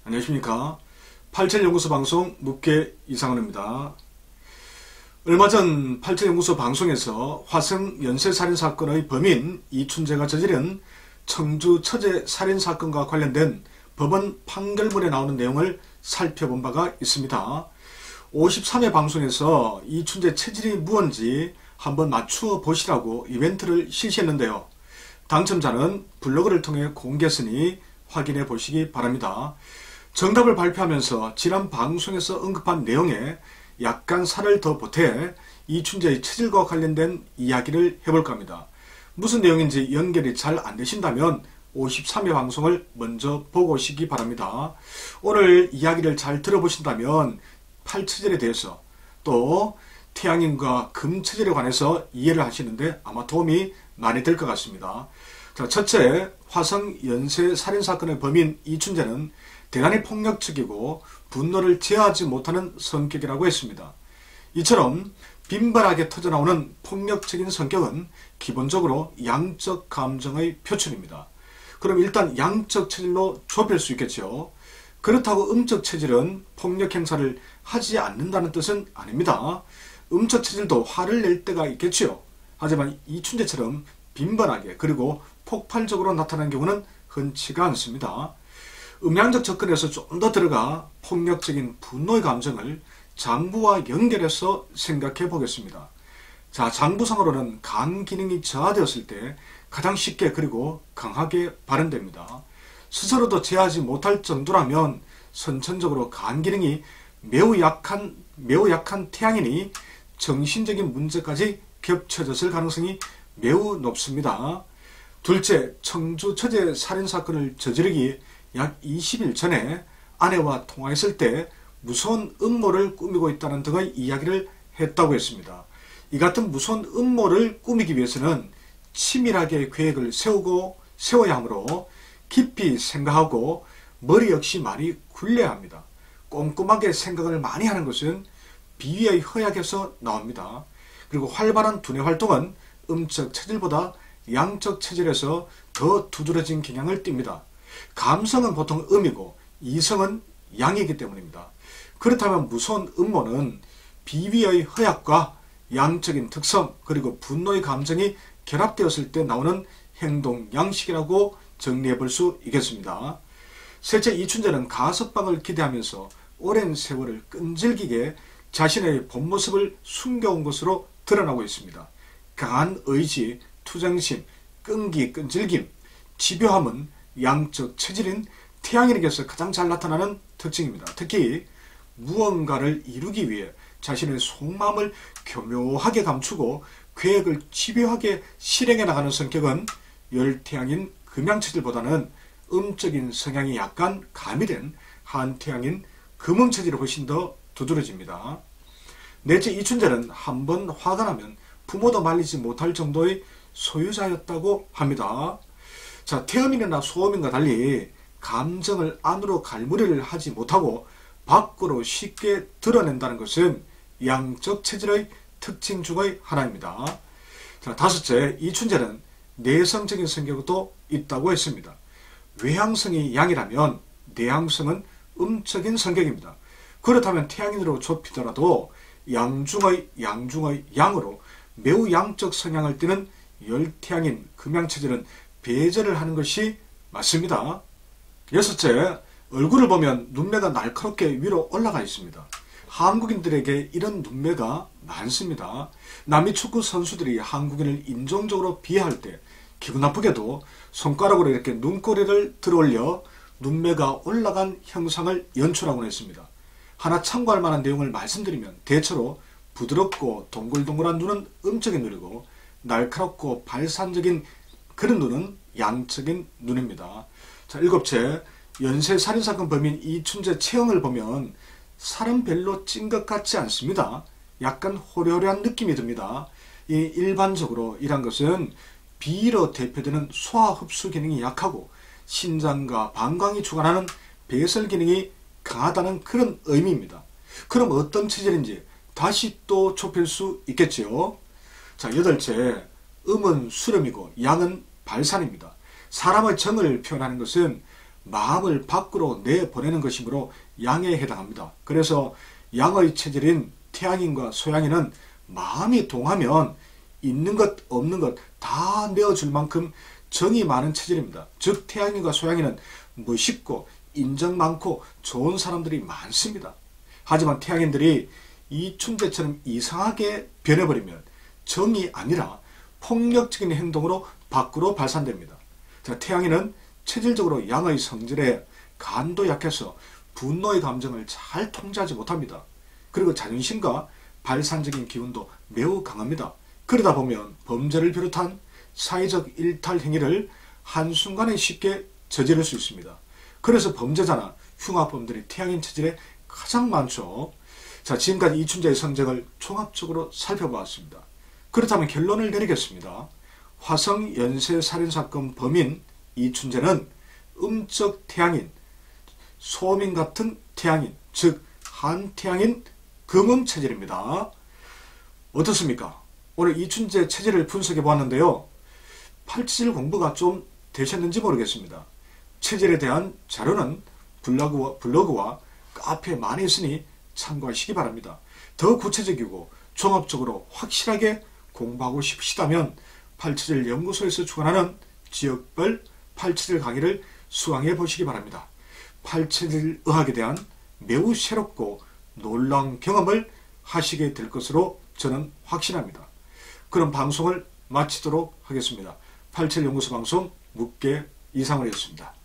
안녕하십니까. 87연구소 방송 묵계 이상원입니다. 얼마 전 87연구소 방송에서 화성 연쇄살인사건의 범인 이춘재가 저지른 청주 처제 살인사건과 관련된 법원 판결문에 나오는 내용을 살펴본 바가 있습니다. 53회 방송에서 이춘재 체질이 무언지 한번 맞추어 보시라고 이벤트를 실시했는데요. 당첨자는 블로그를 통해 공개했으니 확인해 보시기 바랍니다. 정답을 발표하면서 지난 방송에서 언급한 내용에 약간 살을 더 보태 이춘재의 체질과 관련된 이야기를 해볼까 합니다. 무슨 내용인지 연결이 잘 안되신다면 53회 방송을 먼저 보고 오시기 바랍니다. 오늘 이야기를 잘 들어보신다면 팔체질에 대해서 또 태양인과 금체질에 관해서 이해를 하시는데 아마 도움이 많이 될 것 같습니다. 자, 첫째, 화성 연쇄살인사건의 범인 이춘재는 대단히 폭력적이고 분노를 제어하지 못하는 성격이라고 했습니다. 이처럼 빈발하게 터져나오는 폭력적인 성격은 기본적으로 양적 감정의 표출입니다. 그럼 일단 양적 체질로 좁힐 수 있겠죠. 그렇다고 음적 체질은 폭력 행사를 하지 않는다는 뜻은 아닙니다. 음적 체질도 화를 낼 때가 있겠지요. 하지만 이춘재처럼 빈번하게 그리고 폭발적으로 나타나는 경우는 흔치가 않습니다. 음양적 접근에서 좀 더 들어가 폭력적인 분노의 감정을 장부와 연결해서 생각해 보겠습니다. 자, 장부상으로는 간 기능이 저하되었을 때 가장 쉽게 그리고 강하게 발현됩니다. 스스로도 제어하지 못할 정도라면 선천적으로 간 기능이 매우 약한 태양인이 정신적인 문제까지 겹쳐졌을 가능성이 매우 높습니다. 둘째, 청주 처제 살인사건을 저지르기 약 20일 전에 아내와 통화했을 때 무서운 음모를 꾸미고 있다는 등의 이야기를 했다고 했습니다. 이 같은 무서운 음모를 꾸미기 위해서는 치밀하게 계획을 세워야 하므로 깊이 생각하고 머리 역시 많이 굴려야 합니다. 꼼꼼하게 생각을 많이 하는 것은 비위의 허약에서 나옵니다. 그리고 활발한 두뇌 활동은 음적 체질보다 양적 체질에서 더 두드러진 경향을 띱니다. 감성은 보통 음이고 이성은 양이기 때문입니다. 그렇다면 무서운 음모는 비위의 허약과 양적인 특성 그리고 분노의 감정이 결합되었을 때 나오는 행동 양식이라고 정리해 볼 수 있겠습니다. 셋째, 이춘재는 가석방을 기대하면서 오랜 세월을 끈질기게 자신의 본 모습을 숨겨온 것으로 드러나고 있습니다. 강한 의지, 투정심, 끈기, 끈질김, 집요함은 양적 체질인 태양인에게서 가장 잘 나타나는 특징입니다. 특히 무언가를 이루기 위해 자신의 속마음을 교묘하게 감추고 계획을 집요하게 실행해 나가는 성격은 열태양인 금양체질보다는 음적인 성향이 약간 가미된 한태양인 금음체질이 훨씬 더 두드러집니다. 넷째, 이춘재는 한번 화가 나면 부모도 말리지 못할 정도의 소유자였다고 합니다. 자, 태음인이나 소음인과 달리 감정을 안으로 갈무리를 하지 못하고 밖으로 쉽게 드러낸다는 것은 양적 체질의 특징 중의 하나입니다. 자, 다섯째, 이춘재는 내성적인 성격도 있다고 했습니다. 외향성이 양이라면 내향성은 음적인 성격입니다. 그렇다면 태양인으로 좁히더라도 양중의 양으로 매우 양적 성향을 띠는 열태양인 금양체질은 배제를 하는 것이 맞습니다. 여섯째, 얼굴을 보면 눈매가 날카롭게 위로 올라가 있습니다. 한국인들에게 이런 눈매가 많습니다. 남미 축구 선수들이 한국인을 인종적으로 비하할 때 기분 나쁘게도 손가락으로 이렇게 눈꼬리를 들어올려 눈매가 올라간 형상을 연출하곤 했습니다. 하나 참고할 만한 내용을 말씀드리면 대체로 부드럽고 동글동글한 눈은 음적인 눈이고 날카롭고 발산적인 그런 눈은 양적인 눈입니다. 자, 일곱째, 연쇄살인사건 범인 이춘재 체형을 보면 살은 별로 찐 것 같지 않습니다. 약간 호려호려한 느낌이 듭니다. 일반적으로 이란 것은 비위로 대표되는 소화 흡수 기능이 약하고 신장과 방광이 주관하는 배설 기능이 강하다는 그런 의미입니다. 그럼 어떤 체질인지 다시 또 좁힐 수 있겠지요. 자, 여덟째, 음은 수렴이고 양은 발산입니다. 사람의 정을 표현하는 것은 마음을 밖으로 내보내는 것이므로 양에 해당합니다. 그래서 양의 체질인 태양인과 소양인은 마음이 동하면 있는 것 없는 것 다 내어줄 만큼 정이 많은 체질입니다. 즉 태양인과 소양인은 멋있고 인정 많고 좋은 사람들이 많습니다. 하지만 태양인들이 이춘재처럼 이상하게 변해버리면 정이 아니라 폭력적인 행동으로 밖으로 발산됩니다. 자, 태양인은 체질적으로 양의 성질에 간도 약해서 분노의 감정을 잘 통제하지 못합니다. 그리고 자존심과 발산적인 기운도 매우 강합니다. 그러다 보면 범죄를 비롯한 사회적 일탈 행위를 한순간에 쉽게 저지를 수 있습니다. 그래서 범죄자나 흉악범들이 태양인 체질에 가장 많죠. 자, 지금까지 이춘재의 성적을 종합적으로 살펴보았습니다. 그렇다면 결론을 내리겠습니다. 화성 연쇄 살인사건 범인 이춘재는 음적 태양인, 소민 같은 태양인, 즉 한태양인 금음 체질입니다. 어떻습니까? 오늘 이춘재 체질을 분석해 보았는데요. 팔체질 공부가 좀 되셨는지 모르겠습니다. 체질에 대한 자료는 블로그와 카페에 많이 있으니 참고하시기 바랍니다. 더 구체적이고 종합적으로 확실하게 공부하고 싶으시다면 팔체질 연구소에서 주관하는 지역별 팔체질 강의를 수강해 보시기 바랍니다. 팔체질 의학에 대한 매우 새롭고 놀라운 경험을 하시게 될 것으로 저는 확신합니다. 그럼 방송을 마치도록 하겠습니다. 팔체질 연구소 방송 묻게 이상으로였습니다.